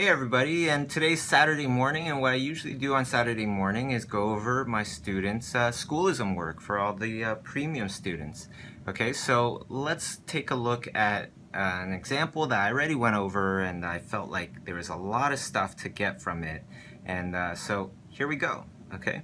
Hey everybody, and today's Saturday morning, and what I usually do on Saturday morning is go over my students' Schoolism work for all the premium students. Okay, so let's take a look at an example that I already went over, and I felt like there was a lot of stuff to get from it. And so here we go, okay?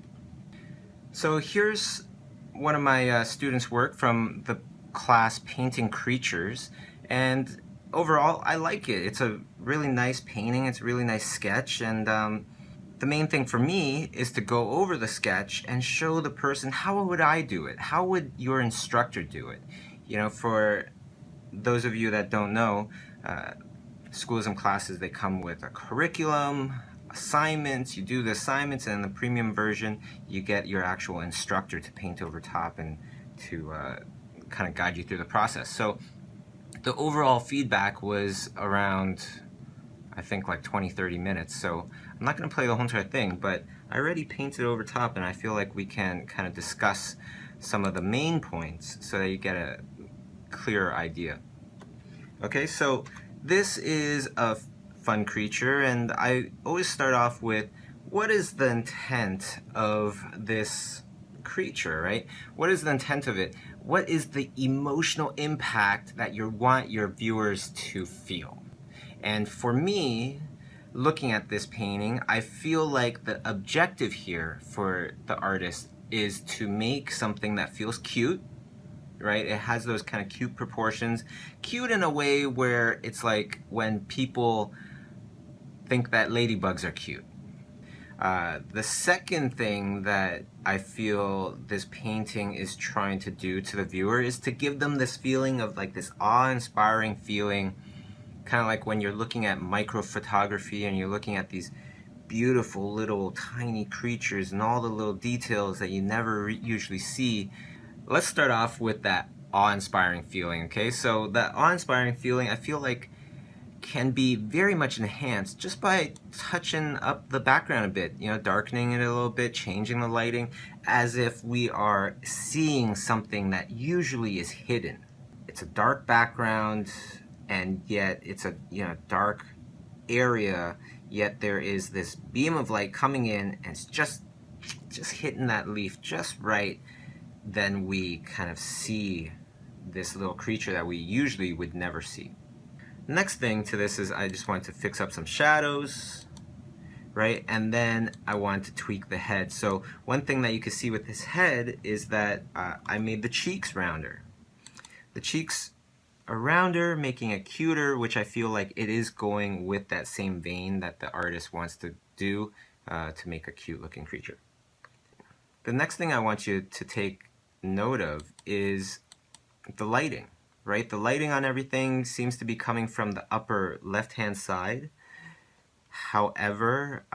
So here's one of my students' work from the class Painting Creatures, and overall I like it. It's a really nice painting, it's a really nice sketch, and the main thing for me is to go over the sketch and show the person how would I do it? How would your instructor do it? You know, for those of you that don't know, Schoolism classes, they come with a curriculum, assignments. You do the assignments, and in the premium version you get your actual instructor to paint over top and to kind of guide you through the process. So the overall feedback was around, I think, like 20-30 minutes. So I'm not going to play the whole entire thing, but I already painted over top, and I feel like we can kind of discuss some of the main points so that you get a clearer idea. Okay, so this is a fun creature, and I always start off with, what is the intent of this creature, right? What is the intent of it? What is the emotional impact that you want your viewers to feel? And for me, looking at this painting, I feel like the objective here for the artist is to make something that feels cute, right? It has those kind of cute proportions. Cute in a way where it's like when people think that ladybugs are cute. The second thing that I feel this painting is trying to do to the viewer is to give them this feeling of like this awe-inspiring feeling, kind of like when you're looking at microphotography and you're looking at these beautiful little tiny creatures and all the little details that you never usually see. Let's start off with that awe-inspiring feeling, okay? So that awe-inspiring feeling, I feel like, can be very much enhanced just by touching up the background a bit, you know, darkening it a little bit, changing the lighting, as if we are seeing something that usually is hidden. It's a dark background, and yet it's a, you know, dark area, yet there is this beam of light coming in, and it's just hitting that leaf just right. Then we kind of see this little creature that we usually would never see. Next thing to this is I just want to fix up some shadows, right? And then I want to tweak the head. So one thing that you can see with this head is that I made the cheeks rounder. The cheeks are rounder, making it cuter, which I feel like it is going with that same vein that the artist wants to do to make a cute looking creature. The next thing I want you to take note of is the lighting, right? The lighting on everything seems to be coming from the upper left-hand side. However,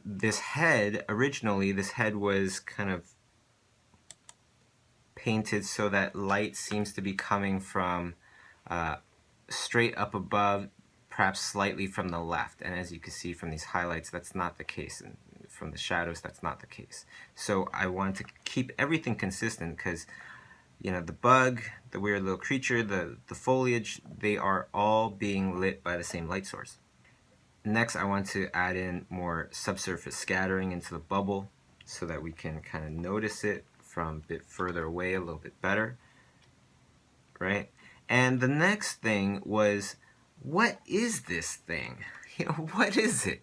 this head, originally, this head was kind of painted so that light seems to be coming from straight up above, perhaps slightly from the left. And as you can see from these highlights, that's not the case. And from the shadows, that's not the case. So I want to keep everything consistent because, you know, the bug, the weird little creature, the foliage, they are all being lit by the same light source. Next, I want to add in more subsurface scattering into the bubble so that we can kind of notice it from a bit further away a little bit better, right? And the next thing was, what is this thing? You know, what is it?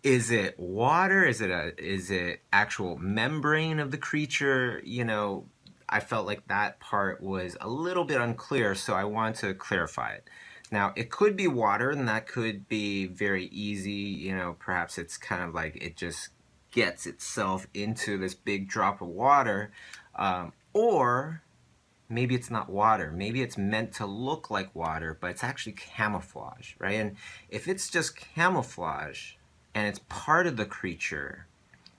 Is it water? Is it actual membrane of the creature? You know, I felt like that part was a little bit unclear, so I want to clarify it. Now, it could be water, and that could be very easy. You know, perhaps it's kind of like it just gets itself into this big drop of water, or maybe it's not water. Maybe it's meant to look like water, but it's actually camouflage, right? And if it's just camouflage and it's part of the creature,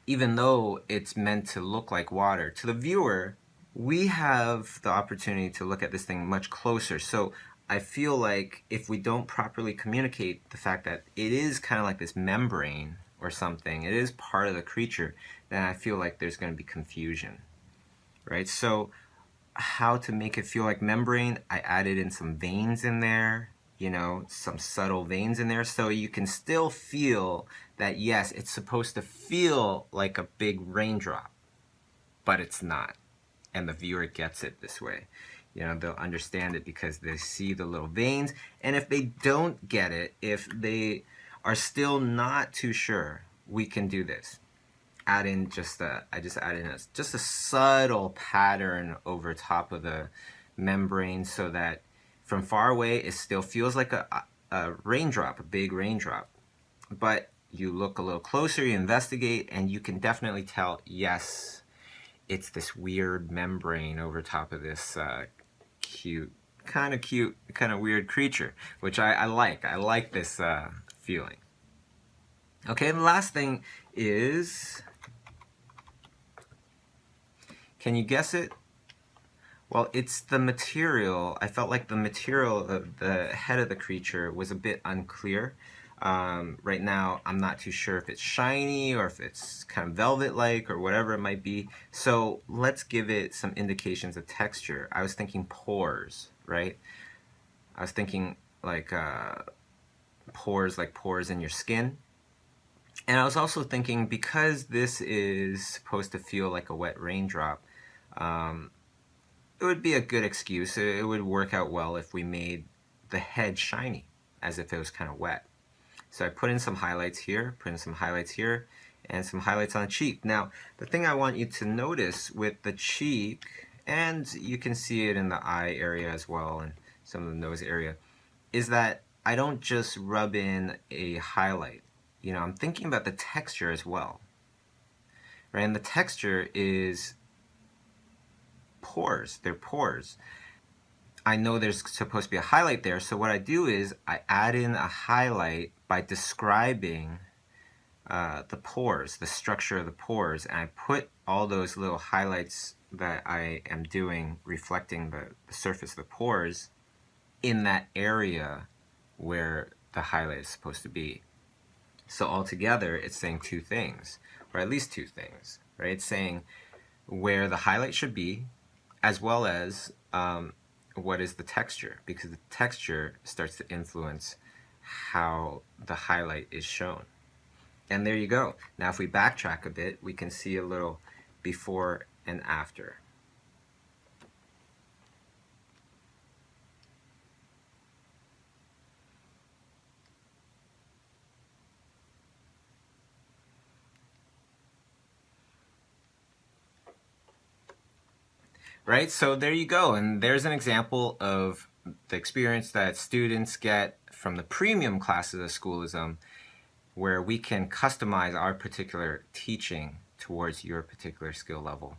even though it's meant to look like water, to the viewer, we have the opportunity to look at this thing much closer. So I feel like if we don't properly communicate the fact that it is kind of like this membrane or something, it is part of the creature, then I feel like there's going to be confusion, right? So how to make it feel like membrane, I added in some veins in there you know, some subtle veins in there, so you can still feel that, yes, it's supposed to feel like a big raindrop, but it's not. And the viewer gets it this way. You know, they'll understand it because they see the little veins. And if they don't get it, if they are still not too sure, we can do this. Add in just I just add in just a subtle pattern over top of the membrane so that from far away it still feels like a raindrop, a big raindrop. But you look a little closer, you investigate, and you can definitely tell, yes, it's this weird membrane over top of this cute, kind of weird creature, which I like. I like this feeling. Okay, the last thing is, can you guess it? Well, it's the material. I felt like the material of the head of the creature was a bit unclear. Right now, I'm not too sure if it's shiny or if it's kind of velvet-like or whatever it might be. So let's give it some indications of texture. I was thinking pores, right? I was thinking like pores in your skin. And I was also thinking, because this is supposed to feel like a wet raindrop, it would be a good excuse. It would work out well if we made the head shiny, as if it was kind of wet. So I put in some highlights here, and some highlights on the cheek. Now, the thing I want you to notice with the cheek, and you can see it in the eye area as well, and some of the nose area, is that I don't just rub in a highlight. You know, I'm thinking about the texture as well, right? And the texture is pores. They're pores. I know there's supposed to be a highlight there, so what I do is I add in a highlight by describing the pores, the structure of the pores, and I put all those little highlights that I am doing, reflecting the surface of the pores, in that area where the highlight is supposed to be. So altogether, it's saying two things, or at least two things, right? It's saying where the highlight should be, as well as what is the texture, because the texture starts to influence how the highlight is shown. And there you go. Now if we backtrack a bit, we can see a little before and after. Right, so there you go, and there's an example of the experience that students get from the premium classes of Schoolism, where we can customize our particular teaching towards your particular skill level.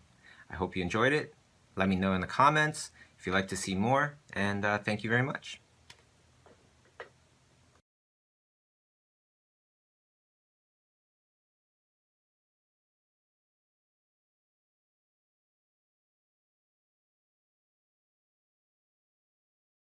I hope you enjoyed it. Let me know in the comments if you'd like to see more, and thank you very much.